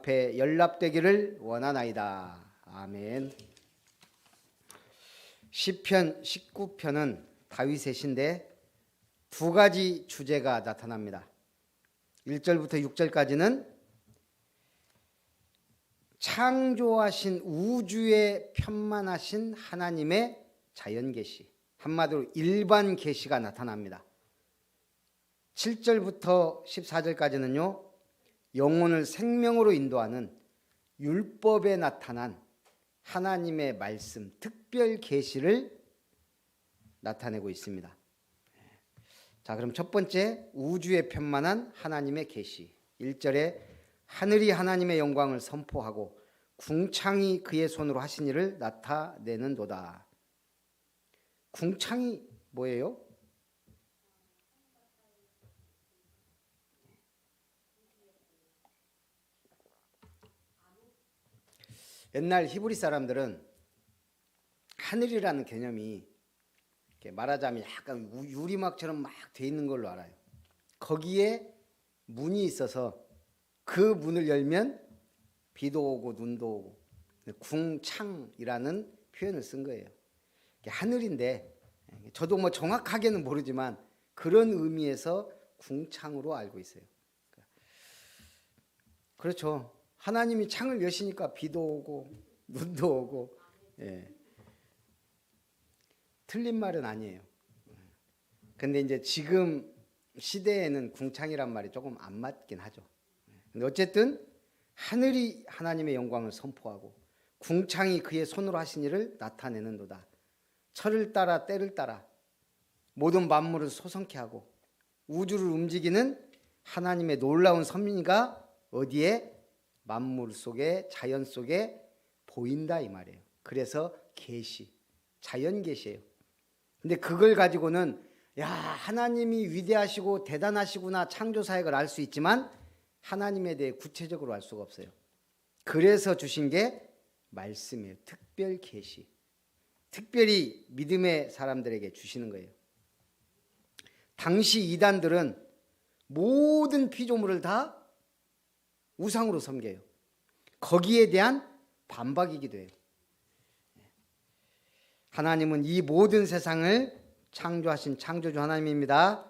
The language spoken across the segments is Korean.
앞에 연락되기를 원하나이다. 아멘. 시편 19편은 다윗의 시인데 두 가지 주제가 나타납니다. 1절부터 6절까지는 창조하신 우주에 편만하신 하나님의 자연 계시, 한마디로 일반 계시가 나타납니다. 7절부터 14절까지는요, 영혼을 생명으로 인도하는 율법에 나타난 하나님의 말씀, 특별 계시를 나타내고 있습니다. 자, 그럼 첫 번째, 우주에 편만한 하나님의 계시. 1절에 하늘이 하나님의 영광을 선포하고 궁창이 그의 손으로 하신 일을 나타내는도다. 궁창이 뭐예요? 옛날 히브리 사람들은 하늘이라는 개념이 말하자면 약간 유리막처럼 막 돼 있는 걸로 알아요. 거기에 문이 있어서 그 문을 열면 비도 오고 눈도 오고, 궁창이라는 표현을 쓴 거예요. 하늘인데 저도 뭐 정확하게는 모르지만 그런 의미에서 궁창으로 알고 있어요. 그렇죠. 하나님이 창을 여시니까 비도 오고 눈도 오고, 예. 틀린 말은 아니에요. 근데 이제 지금 시대에는 궁창이란 말이 조금 안 맞긴 하죠. 근데 어쨌든 하늘이 하나님의 영광을 선포하고 궁창이 그의 손으로 하신 일을 나타내는도다. 철을 따라 때를 따라 모든 만물을 소성케 하고 우주를 움직이는 하나님의 놀라운 섭리가 어디에? 만물 속에, 자연 속에 보인다 이 말이에요. 그래서 계시, 자연 계시예요. 근데 그걸 가지고는 야, 하나님이 위대하시고 대단하시구나, 창조 사역을 알 수 있지만 하나님에 대해 구체적으로 알 수가 없어요. 그래서 주신 게 말씀이에요. 특별 계시. 특별히 믿음의 사람들에게 주시는 거예요. 당시 이단들은 모든 피조물을 다 우상으로 섬겨요. 거기에 대한 반박이기도 해요. 하나님은 이 모든 세상을 창조하신 창조주 하나님입니다.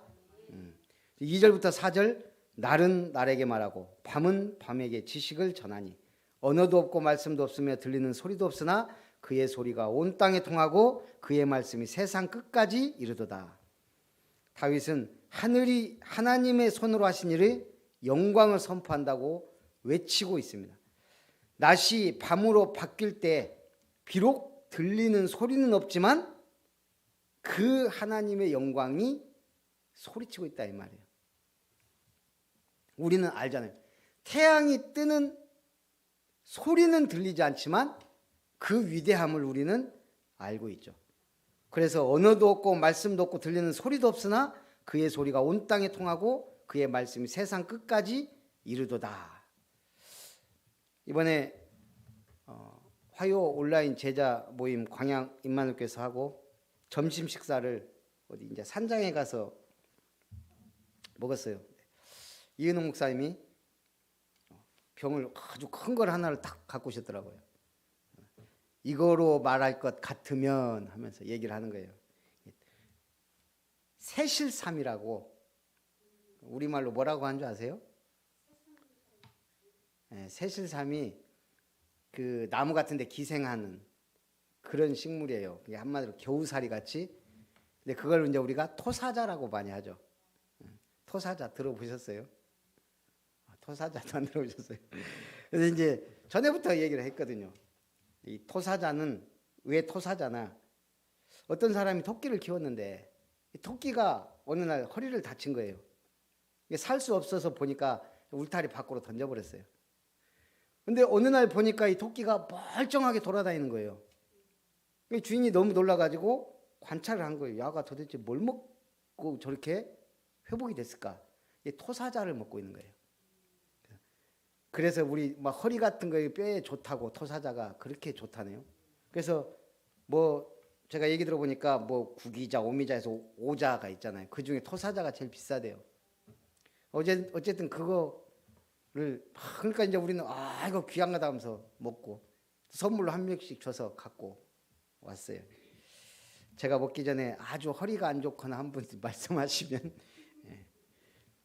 2절부터 4절, 날은 날에게 말하고 밤은 밤에게 지식을 전하니 언어도 없고 말씀도 없으며 들리는 소리도 없으나 그의 소리가 온 땅에 통하고 그의 말씀이 세상 끝까지 이르도다. 다윗은 하늘이 하나님의 손으로 하신 일의 영광을 선포한다고 외치고 있습니다. 낮이 밤으로 바뀔 때 비록 들리는 소리는 없지만 그 하나님의 영광이 소리치고 있다 이 말이에요. 우리는 알잖아요. 태양이 뜨는 소리는 들리지 않지만 그 위대함을 우리는 알고 있죠. 그래서 언어도 없고 말씀도 없고 들리는 소리도 없으나 그의 소리가 온 땅에 통하고 그의 말씀이 세상 끝까지 이르도다. 이번에 화요 온라인 제자 모임 광양 임마누엘교회에서 하고 점심 식사를 어디 이제 산장에 가서 먹었어요. 이은홍 목사님이 병을 아주 큰 걸 하나를 딱 갖고 오셨더라고요. 이거로 말할 것 같으면 하면서 얘기를 하는 거예요. 새실삼이라고, 우리말로 뭐라고 하는 줄 아세요? 네, 새실삼이 그 나무 같은 데 기생하는 그런 식물이에요. 그게 한마디로 겨우살이 같이. 근데 그걸 이제 우리가 토사자라고 많이 하죠. 토사자 들어보셨어요? 토사자도 안 들어보셨어요? 그래서 이제 전에부터 얘기를 했거든요. 이 토사자는 왜 토사자나, 어떤 사람이 토끼를 키웠는데 이 토끼가 어느 날 허리를 다친 거예요. 살 수 없어서 보니까 울타리 밖으로 던져버렸어요. 근데 어느 날 보니까 이 토끼가 멀쩡하게 돌아다니는 거예요. 주인이 너무 놀라가지고 관찰을 한 거예요. 야가 도대체 뭘 먹고 저렇게 회복이 됐을까? 토사자를 먹고 있는 거예요. 그래서 우리 막 허리 같은 거에 뼈에 좋다고 토사자가 그렇게 좋다네요. 그래서 뭐 제가 얘기 들어보니까 뭐 구기자, 오미자에서 오자가 있잖아요. 그 중에 토사자가 제일 비싸대요. 어쨌든 그거 그러니까 이제 우리는 이거 귀한 거다 하면서 먹고 선물로 한 명씩 줘서 갖고 왔어요. 제가 먹기 전에 아주 허리가 안 좋거나 한 분 말씀하시면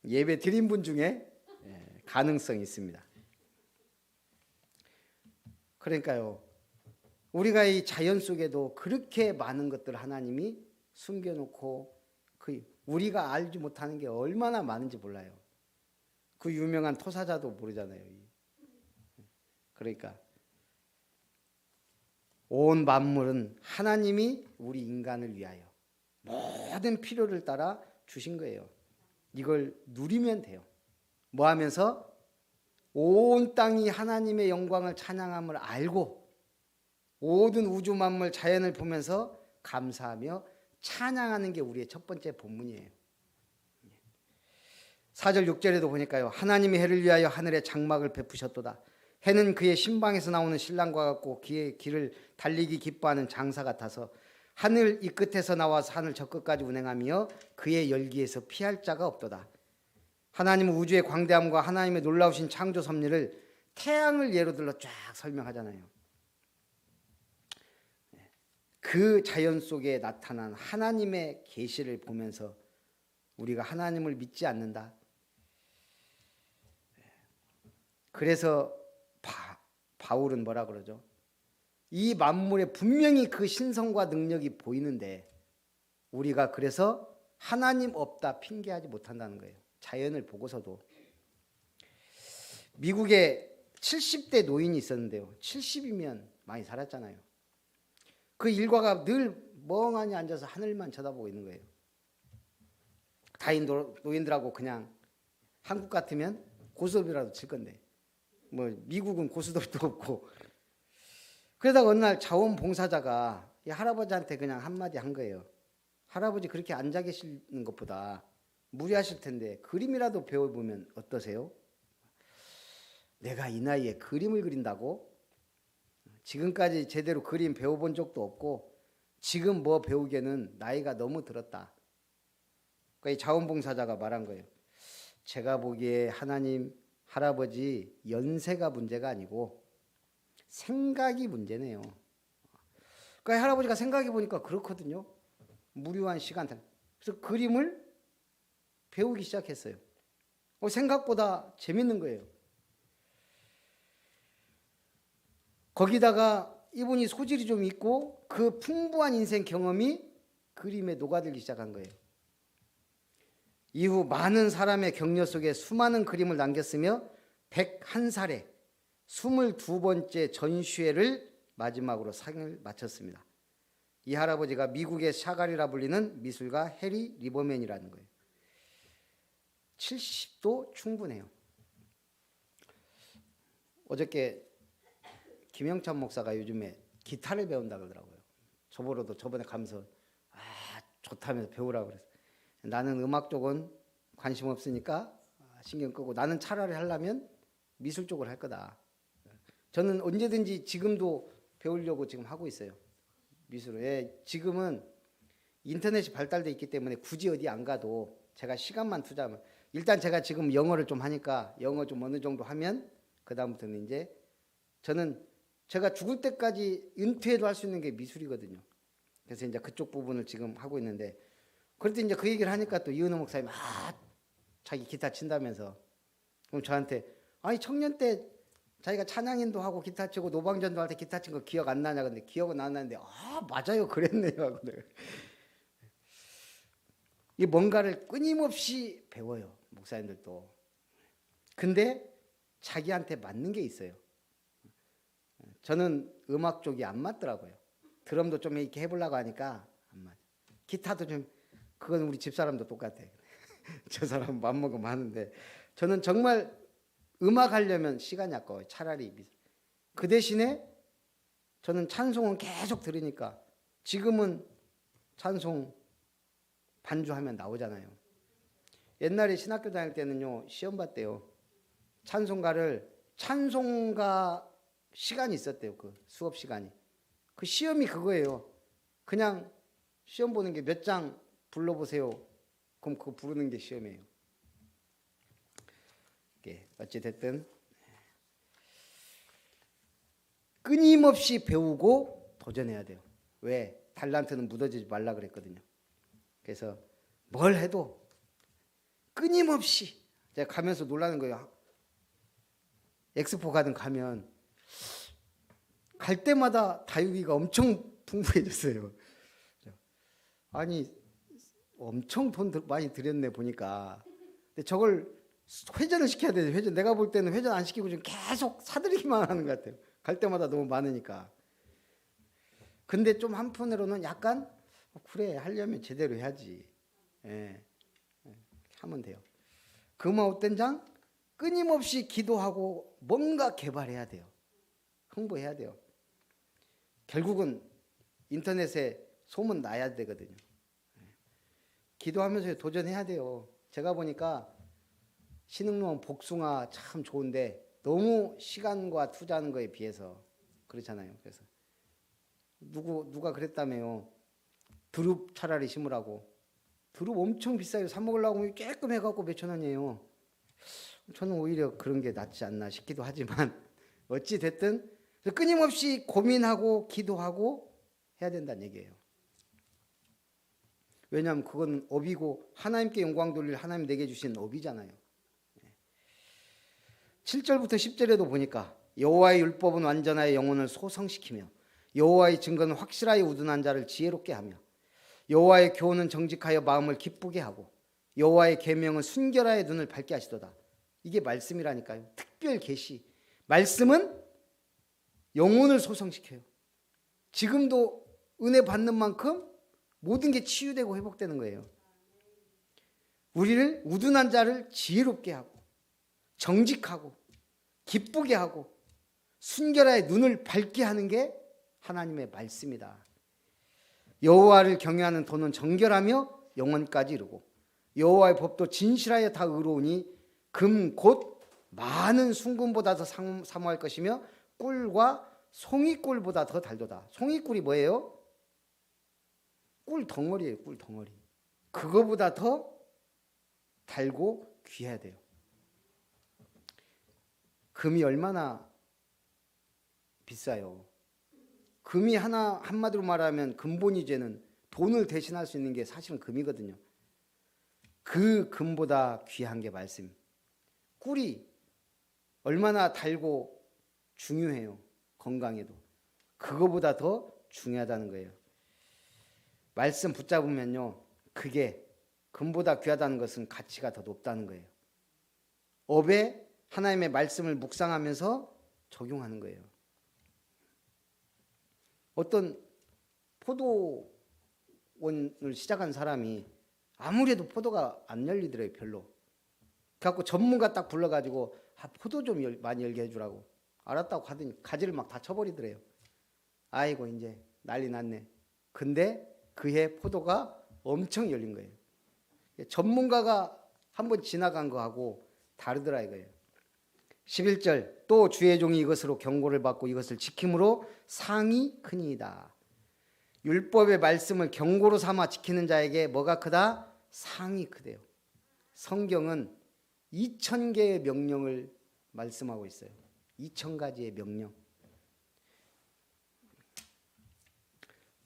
예배 드린 분 중에 가능성이 있습니다. 그러니까요, 우리가 이 자연 속에도 그렇게 많은 것들을 하나님이 숨겨놓고 우리가 알지 못하는 게 얼마나 많은지 몰라요. 그 유명한 토사자도 모르잖아요. 그러니까 온 만물은 하나님이 우리 인간을 위하여 모든 필요를 따라 주신 거예요. 이걸 누리면 돼요. 뭐 하면서? 온 땅이 하나님의 영광을 찬양함을 알고 모든 우주 만물 자연을 보면서 감사하며 찬양하는 게 우리의 첫 번째 본문이에요. 4절 6절에도 보니까요, 하나님이 해를 위하여 하늘에 장막을 베푸셨도다. 해는 그의 신방에서 나오는 신랑과 같고 그의 길을 달리기 기뻐하는 장사 같아서 하늘 이 끝에서 나와서 하늘 저 끝까지 운행하며 그의 열기에서 피할 자가 없도다. 하나님은 우주의 광대함과 하나님의 놀라우신 창조 섭리를 태양을 예로 들어 쫙 설명하잖아요. 그 자연 속에 나타난 하나님의 계시를 보면서 우리가 하나님을 믿지 않는다. 그래서 바울은 뭐라 그러죠? 이 만물에 분명히 그 신성과 능력이 보이는데 우리가 그래서 하나님 없다 핑계하지 못한다는 거예요. 자연을 보고서도. 미국에 70대 노인이 있었는데요. 70이면 많이 살았잖아요. 그 일과가 늘 멍하니 앉아서 하늘만 쳐다보고 있는 거예요. 다인 노인들하고 그냥 한국 같으면 고스톱이라도 칠 건데 뭐 미국은 고스톱도 없고. 그러다가 어느 날 자원봉사자가 이 할아버지한테 그냥 한마디 한 거예요. 할아버지 그렇게 앉아 계시는 것보다 무리하실 텐데 그림이라도 배워보면 어떠세요? 내가 이 나이에 그림을 그린다고? 지금까지 제대로 그림 배워본 적도 없고 지금 뭐 배우기에는 나이가 너무 들었다. 그러니까 이 자원봉사자가 말한 거예요. 제가 보기에 하나님, 할아버지 연세가 문제가 아니고 생각이 문제네요. 그러니까 할아버지가 생각해 보니까 그렇거든요. 무료한 시간. 그래서 그림을 배우기 시작했어요. 생각보다 재밌는 거예요. 거기다가 이분이 소질이 좀 있고 그 풍부한 인생 경험이 그림에 녹아들기 시작한 거예요. 이후 많은 사람의 격려 속에 수많은 그림을 남겼으며 101살에 22번째 전시회를 마지막으로 상을 마쳤습니다. 이 할아버지가 미국의 샤갈이라 불리는 미술가 해리 리버맨이라는 거예요. 70도 충분해요. 어저께 김영찬 목사가 요즘에 기타를 배운다 그러더라고요. 저보러도 저번에 가면서 좋다면서 배우라고 그랬어요. 나는 음악 쪽은 관심 없으니까 신경 끄고 나는 차라리 하려면 미술 쪽을 할 거다. 저는 언제든지 지금도 배우려고 지금 하고 있어요. 미술을. 지금은 인터넷이 발달돼 있기 때문에 굳이 어디 안 가도 제가 시간만 투자하면 일단 제가 지금 영어를 좀 하니까 영어 좀 어느 정도 하면 그 다음부터는 이제 저는 제가 죽을 때까지 은퇴해도 할 수 있는 게 미술이거든요. 그래서 이제 그쪽 부분을 지금 하고 있는데 그럴 때 이제 그 얘기를 하니까 또 이은호 목사님이 자기 기타 친다면서 그럼 저한테 아니 청년 때 자기가 찬양인도 하고 기타 치고 노방전도 할 때 기타 친 거 기억 안 나냐. 근데 기억은 안 나는데 맞아요 그랬네요 하고 내가. 이 뭔가를 끊임없이 배워요 목사님들도. 근데 자기한테 맞는 게 있어요. 저는 음악 쪽이 안 맞더라고요. 드럼도 좀 이렇게 해보려고 하니까 안 맞아. 기타도 좀 그건 우리 집사람도 똑같아. 저 사람 맘먹으면 하는데 저는 정말 음악 하려면 시간이 아까워요. 차라리 그 대신에 저는 찬송은 계속 들으니까 지금은 찬송 반주하면 나오잖아요. 옛날에 신학교 다닐 때는요 시험 봤대요. 찬송가 시간이 있었대요. 그 수업 시간이. 그 시험이 그거예요. 그냥 시험 보는 게 몇 장 불러보세요. 그럼 그거 부르는 게 시험이에요. 어찌 됐든 끊임없이 배우고 도전해야 돼요. 왜? 달란트는 묻어지지 말라 그랬거든요. 그래서 뭘 해도 끊임없이, 제가 가면서 놀라는 거예요. 엑스포 가든 가면 갈 때마다 다육이가 엄청 풍부해졌어요. 아니 엄청 돈 많이 들였네 보니까. 근데 저걸 회전을 시켜야 되죠. 회전. 내가 볼 때는 회전 안 시키고 좀 계속 사들이기만 하는 것 같아요. 갈 때마다 너무 많으니까. 근데 좀 한편으로는 약간 그래, 하려면 제대로 해야지. 예, 하면 돼요. 금화옷된장 끊임없이 기도하고 뭔가 개발해야 돼요. 홍보해야 돼요. 결국은 인터넷에 소문 나야 되거든요. 기도하면서 도전해야 돼요. 제가 보니까 신흥농 복숭아 참 좋은데 너무 시간과 투자하는 거에 비해서 그렇잖아요. 그래서 누가 그랬다며요. 두릅 차라리 심으라고. 두릅 엄청 비싸요. 사 먹으려고 하면 깨끔해갖고 몇천 원이에요. 저는 오히려 그런 게 낫지 않나 싶기도 하지만 어찌 됐든 끊임없이 고민하고 기도하고 해야 된다는 얘기예요. 왜냐하면 그건 업이고 하나님께 영광 돌릴 하나님 내게 주신 업이잖아요. 7절부터 10절에도 보니까 여호와의 율법은 완전하여 영혼을 소성시키며 여호와의 증거는 확실하여 우둔한 자를 지혜롭게 하며 여호와의 교훈은 정직하여 마음을 기쁘게 하고 여호와의 계명은 순결하여 눈을 밝게 하시도다. 이게 말씀이라니까요. 특별 계시. 말씀은 영혼을 소성시켜요. 지금도 은혜 받는 만큼 모든 게 치유되고 회복되는 거예요. 우리를 우둔한 자를 지혜롭게 하고 정직하고 기쁘게 하고 순결하여 눈을 밝게 하는 게 하나님의 말씀이다. 여호와를 경외하는 도는 정결하며 영원까지 이르고 여호와의 법도 진실하여 다 의로우니 금 곧 많은 순금보다 더 사모할 것이며 꿀과 송이꿀보다 더 달도다. 송이꿀이 뭐예요? 꿀 덩어리예요. 꿀 덩어리. 그거보다 더 달고 귀해야 돼요. 금이 얼마나 비싸요. 금이 한마디로 말하면 근본이제는 돈을 대신할 수 있는 게 사실은 금이거든요. 그 금보다 귀한 게 말씀. 꿀이 얼마나 달고 중요해요. 건강에도. 그거보다 더 중요하다는 거예요. 말씀 붙잡으면요. 그게 금보다 귀하다는 것은 가치가 더 높다는 거예요. 업에 하나님의 말씀을 묵상하면서 적용하는 거예요. 어떤 포도원을 시작한 사람이 아무래도 포도가 안 열리더래요. 별로. 그래갖고 전문가 딱 불러가지고 포도 좀 많이 열게 해주라고. 알았다고 하더니 가지를 막 다 쳐버리더래요. 아이고 이제 난리 났네. 근데 그해 포도가 엄청 열린 거예요. 전문가가 한번 지나간 거하고 다르더라 이거예요. 11절 또 주의 종이 이것으로 경고를 받고 이것을 지킴으로 상이 크니이다. 율법의 말씀을 경고로 삼아 지키는 자에게 뭐가 크다? 상이 크대요. 성경은 2000개의 명령을 말씀하고 있어요. 2000가지의 명령.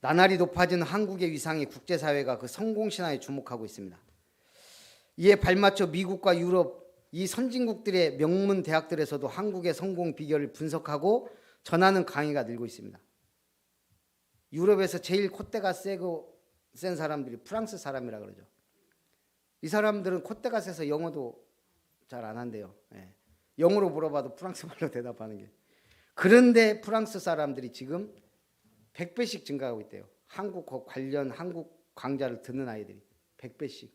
나날이 높아진 한국의 위상이 국제사회가 그 성공신화에 주목하고 있습니다. 이에 발맞춰 미국과 유럽 이 선진국들의 명문 대학들에서도 한국의 성공 비결을 분석하고 전하는 강의가 늘고 있습니다. 유럽에서 제일 콧대가 센 사람들이 프랑스 사람이라 그러죠. 이 사람들은 콧대가 세서 영어도 잘 안 한대요. 영어로 물어봐도 프랑스 말로 대답하는 게. 그런데 프랑스 사람들이 지금 100배씩 증가하고 있대요. 한국 관련 한국 강좌를 듣는 아이들이 100배씩.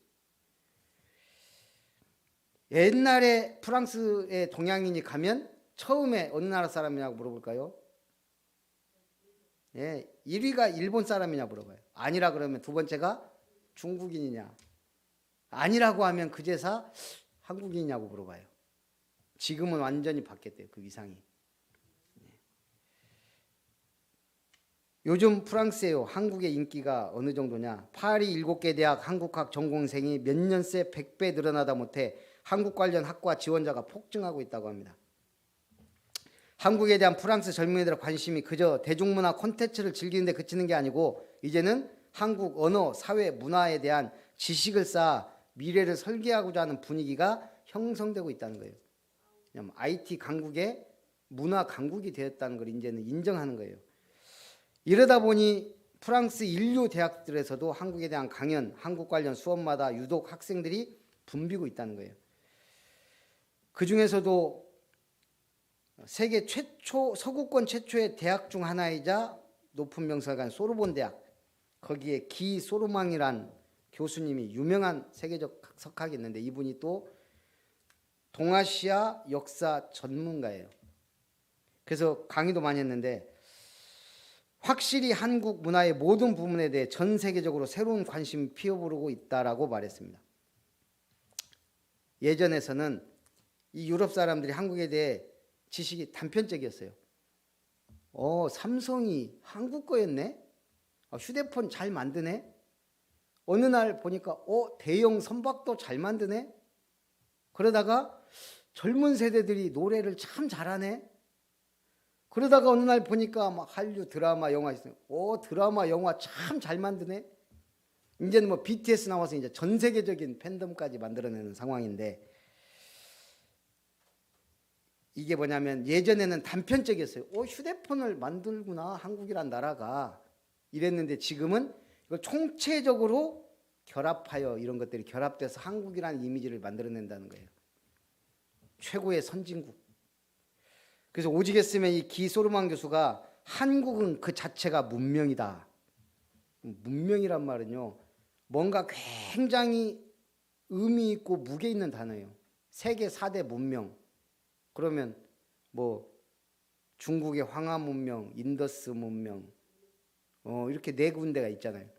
옛날에 프랑스에 동양인이 가면 처음에 어느 나라 사람이냐고 물어볼까요? 1위가 일본 사람이냐 물어봐요. 아니라 그러면 두 번째가 중국인이냐. 아니라고 하면 그제서 한국인이냐고 물어봐요. 지금은 완전히 바뀌었대요. 그 위상이. 요즘 프랑스에요. 한국의 인기가 어느 정도냐. 파리 7개 대학 한국학 전공생이 몇 년 새 100배 늘어나다 못해 한국 관련 학과 지원자가 폭증하고 있다고 합니다. 한국에 대한 프랑스 젊은이들의 관심이 그저 대중문화 콘텐츠를 즐기는 데 그치는 게 아니고 이제는 한국 언어, 사회, 문화에 대한 지식을 쌓아 미래를 설계하고자 하는 분위기가 형성되고 있다는 거예요. 왜냐하면 IT 강국의 문화 강국이 되었다는 걸 이제는 인정하는 거예요. 이러다 보니 프랑스 인류 대학들에서도 한국에 대한 강연, 한국 관련 수업마다 유독 학생들이 붐비고 있다는 거예요. 그 중에서도 세계 최초, 서구권 최초의 대학 중 하나이자 높은 명성을 가진 소르본 대학, 거기에 기 소르망이란 교수님이 유명한 세계적 석학이 있는데 이분이 또 동아시아 역사 전문가예요. 그래서 강의도 많이 했는데 확실히 한국 문화의 모든 부분에 대해 전 세계적으로 새로운 관심이 피어오르고 있다라고 말했습니다. 예전에서는 이 유럽 사람들이 한국에 대해 지식이 단편적이었어요. 삼성이 한국 거였네? 휴대폰 잘 만드네? 어느 날 보니까 대형 선박도 잘 만드네? 그러다가 젊은 세대들이 노래를 참 잘하네? 그러다가 어느 날 보니까 막 한류 드라마 영화 있어요. 드라마 영화 참 잘 만드네? 이제는 뭐 BTS 나와서 이제 전 세계적인 팬덤까지 만들어내는 상황인데 이게 뭐냐면 예전에는 단편적이었어요. 휴대폰을 만들구나 한국이란 나라가 이랬는데 지금은 이걸 총체적으로 결합하여 이런 것들이 결합돼서 한국이라는 이미지를 만들어낸다는 거예요. 최고의 선진국. 그래서 오직했으면 이 기소르만 교수가 한국은 그 자체가 문명이다. 문명이란 말은요. 뭔가 굉장히 의미 있고 무게 있는 단어예요. 세계 4대 문명. 그러면 뭐 중국의 황하 문명, 인더스 문명 이렇게 네 군데가 있잖아요.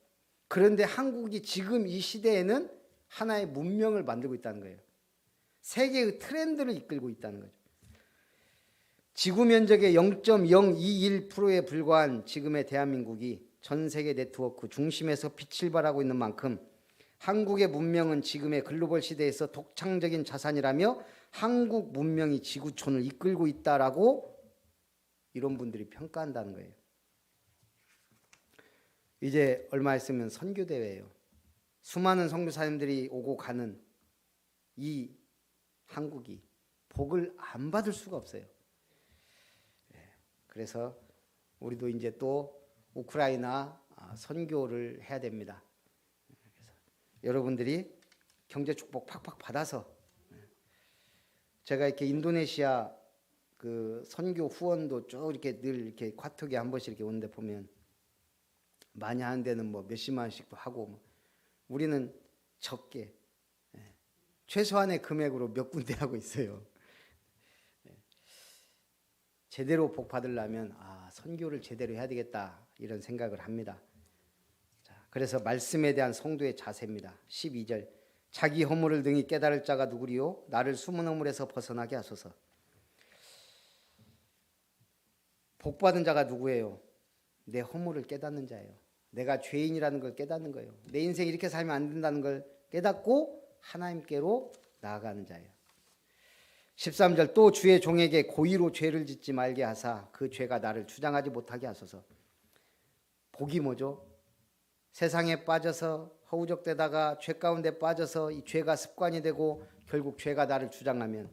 그런데 한국이 지금 이 시대에는 하나의 문명을 만들고 있다는 거예요. 세계의 트렌드를 이끌고 있다는 거죠. 지구 면적의 0.021%에 불과한 지금의 대한민국이 전 세계 네트워크 중심에서 빛을 발하고 있는 만큼 한국의 문명은 지금의 글로벌 시대에서 독창적인 자산이라며 한국 문명이 지구촌을 이끌고 있다라고 이런 분들이 평가한다는 거예요. 이제 얼마 있으면 선교대회예요. 수많은 선교사님들이 오고 가는 이 한국이 복을 안 받을 수가 없어요. 그래서 우리도 이제 또 우크라이나 선교를 해야 됩니다. 그래서 여러분들이 경제 축복 팍팍 받아서 제가 이렇게 인도네시아 그 선교 후원도 쭉 이렇게 늘 이렇게 카톡에 한 번씩 이렇게 오는데 보면 많이 하는 데는 뭐 몇십만 원씩도 하고 우리는 적게 최소한의 금액으로 몇 군데 하고 있어요. 제대로 복 받으려면 선교를 제대로 해야 되겠다 이런 생각을 합니다. 자, 그래서 말씀에 대한 성도의 자세입니다. 12절 자기 허물을 등이 깨달을 자가 누구리요? 나를 숨은 허물에서 벗어나게 하소서. 복 받은 자가 누구예요? 내 허물을 깨닫는 자예요. 내가 죄인이라는 걸 깨닫는 거예요. 내 인생 이렇게 살면 안 된다는 걸 깨닫고 하나님께로 나아가는 자예요. 13절 또 주의 종에게 고의로 죄를 짓지 말게 하사 그 죄가 나를 주장하지 못하게 하소서. 복이 뭐죠? 세상에 빠져서 허우적대다가 죄 가운데 빠져서 이 죄가 습관이 되고 결국 죄가 나를 주장하면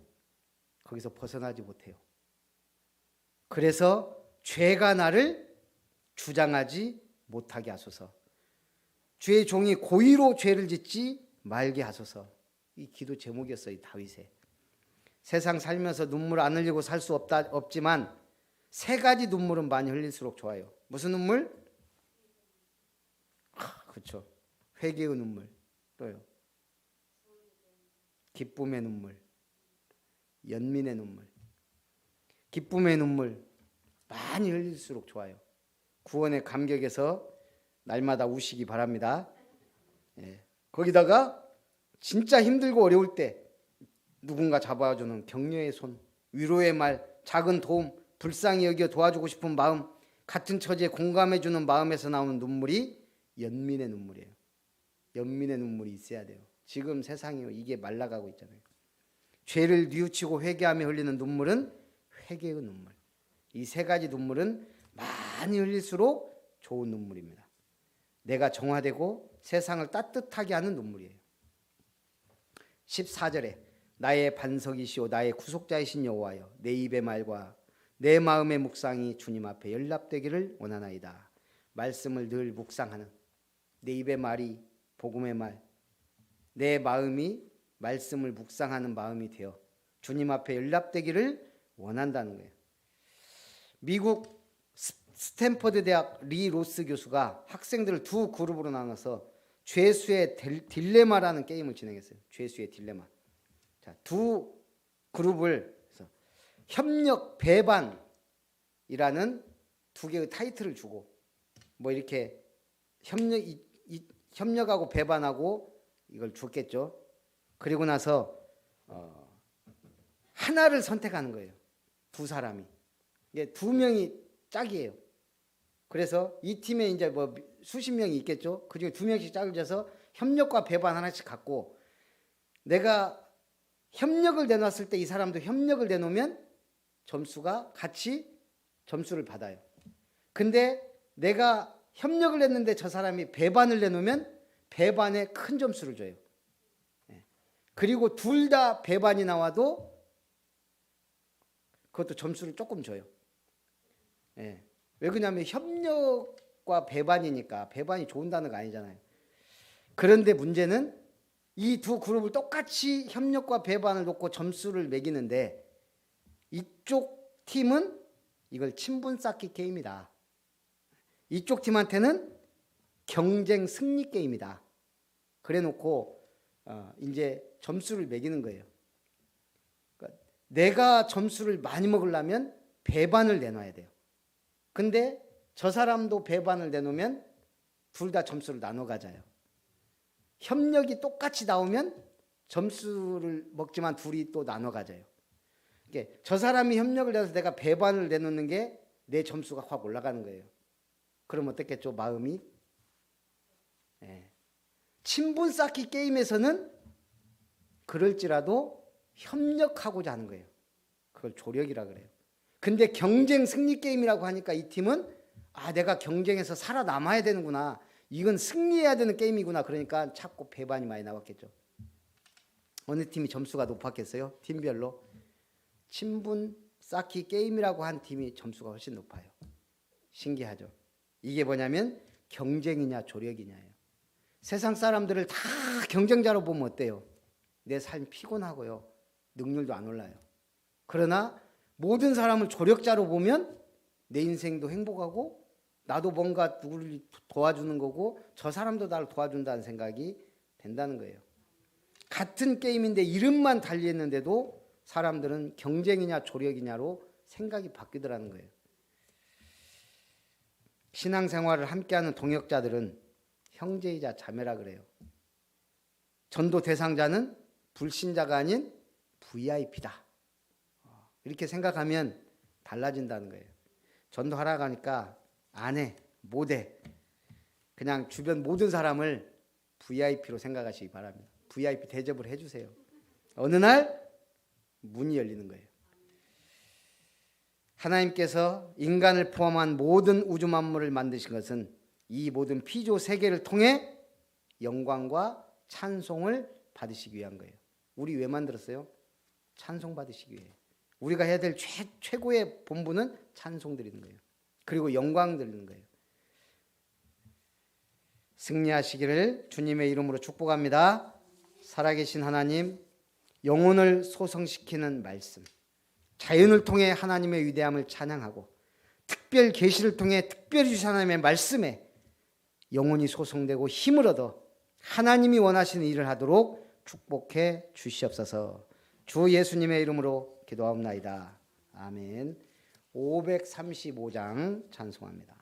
거기서 벗어나지 못해요. 그래서 죄가 나를 주장하지 못하게 하소서. 주의 종이 고의로 죄를 짓지 말게 하소서. 이 기도 제목이었어요. 이 다윗의. 세상 살면서 눈물 안 흘리고 살 수 없지만 세 가지 눈물은 많이 흘릴수록 좋아요. 무슨 눈물? 그렇죠. 회개의 눈물. 또요. 기쁨의 눈물. 연민의 눈물. 기쁨의 눈물 많이 흘릴수록 좋아요. 구원의 감격에서 날마다 우시기 바랍니다. 거기다가 진짜 힘들고 어려울 때 누군가 잡아주는 격려의 손, 위로의 말, 작은 도움, 불쌍히 여겨 도와주고 싶은 마음, 같은 처지에 공감해주는 마음에서 나오는 눈물이 연민의 눈물이에요. 연민의 눈물이 있어야 돼요. 지금 세상이 이게 말라가고 있잖아요. 죄를 뉘우치고 회개하며 흘리는 눈물은 회개의 눈물. 이 세 가지 눈물은 많이 흘릴수록 좋은 눈물입니다. 내가 정화되고 세상을 따뜻하게 하는 눈물이에요. 14절에 나의 반석이시오 나의 구속자이신 여호와여 내 입의 말과 내 마음의 묵상이 주님 앞에 연락되기를 원하나이다. 말씀을 늘 묵상하는 내 입의 말이 복음의 말, 내 마음이 말씀을 묵상하는 마음이 되어 주님 앞에 연락되기를 원한다는 거예요. 미국 스탠퍼드 대학 리 로스 교수가 학생들을 두 그룹으로 나눠서 죄수의 딜레마라는 게임을 진행했어요. 죄수의 딜레마. 자, 두 그룹을 협력 배반이라는 두 개의 타이틀을 주고 뭐 이렇게 협력하고 배반하고 이걸 줬겠죠. 그리고 나서 하나를 선택하는 거예요. 두 사람이. 이게 두 명이 짝이에요. 그래서 이 팀에 이제 뭐 수십 명이 있겠죠. 그중에 두 명씩 짝을 져서 협력과 배반 하나씩 갖고 내가 협력을 내놨을 때 이 사람도 협력을 내놓으면 점수가 같이 점수를 받아요. 근데 내가 협력을 했는데 저 사람이 배반을 내놓으면 배반에 큰 점수를 줘요. 그리고 둘 다 배반이 나와도 그것도 점수를 조금 줘요. 왜 그러냐면 협력과 배반이니까 배반이 좋은 단어가 아니잖아요. 그런데 문제는 이 두 그룹을 똑같이 협력과 배반을 놓고 점수를 매기는데 이쪽 팀은 이걸 친분 쌓기 게임이다. 이쪽 팀한테는 경쟁 승리 게임이다. 그래 놓고 이제 점수를 매기는 거예요. 그러니까 내가 점수를 많이 먹으려면 배반을 내놔야 돼요. 근데 저 사람도 배반을 내놓으면 둘 다 점수를 나눠 가져요. 협력이 똑같이 나오면 점수를 먹지만 둘이 또 나눠 가져요. 그러니까 저 사람이 협력을 내서 내가 배반을 내놓는 게 내 점수가 확 올라가는 거예요. 그럼 어떻겠죠? 마음이. 친분 쌓기 게임에서는 그럴지라도 협력하고자 하는 거예요. 그걸 조력이라 그래요. 근데 경쟁 승리 게임이라고 하니까 이 팀은 내가 경쟁에서 살아남아야 되는구나. 이건 승리해야 되는 게임이구나. 그러니까 자꾸 배반이 많이 나왔겠죠. 어느 팀이 점수가 높았겠어요? 팀별로. 친분 쌓기 게임이라고 한 팀이 점수가 훨씬 높아요. 신기하죠. 이게 뭐냐면 경쟁이냐 조력이냐예요. 세상 사람들을 다 경쟁자로 보면 어때요? 내 삶이 피곤하고요. 능률도 안 올라요. 그러나 모든 사람을 조력자로 보면 내 인생도 행복하고 나도 뭔가 누구를 도와주는 거고 저 사람도 나를 도와준다는 생각이 된다는 거예요. 같은 게임인데 이름만 달리했는데도 사람들은 경쟁이냐 조력이냐로 생각이 바뀌더라는 거예요. 신앙생활을 함께하는 동역자들은 형제이자 자매라 그래요. 전도 대상자는 불신자가 아닌 VIP다. 이렇게 생각하면 달라진다는 거예요. 전도하러 가니까 안 해, 못 해. 그냥 주변 모든 사람을 VIP로 생각하시기 바랍니다. VIP 대접을 해주세요. 어느 날 문이 열리는 거예요. 하나님께서 인간을 포함한 모든 우주 만물을 만드신 것은 이 모든 피조 세계를 통해 영광과 찬송을 받으시기 위한 거예요. 우리 왜 만들었어요? 찬송 받으시기 위해. 우리가 해야 될 최고의 본분은 찬송 드리는 거예요. 그리고 영광 드리는 거예요. 승리하시기를 주님의 이름으로 축복합니다. 살아계신 하나님, 영혼을 소성시키는 말씀, 자연을 통해 하나님의 위대함을 찬양하고 특별 계시를 통해 특별히 주신 하나님의 말씀에 영혼이 소성되고 힘을 얻어 하나님이 원하시는 일을 하도록 축복해 주시옵소서. 주 예수님의 이름으로 기도하옵나이다. 아멘. 535장 찬송합니다.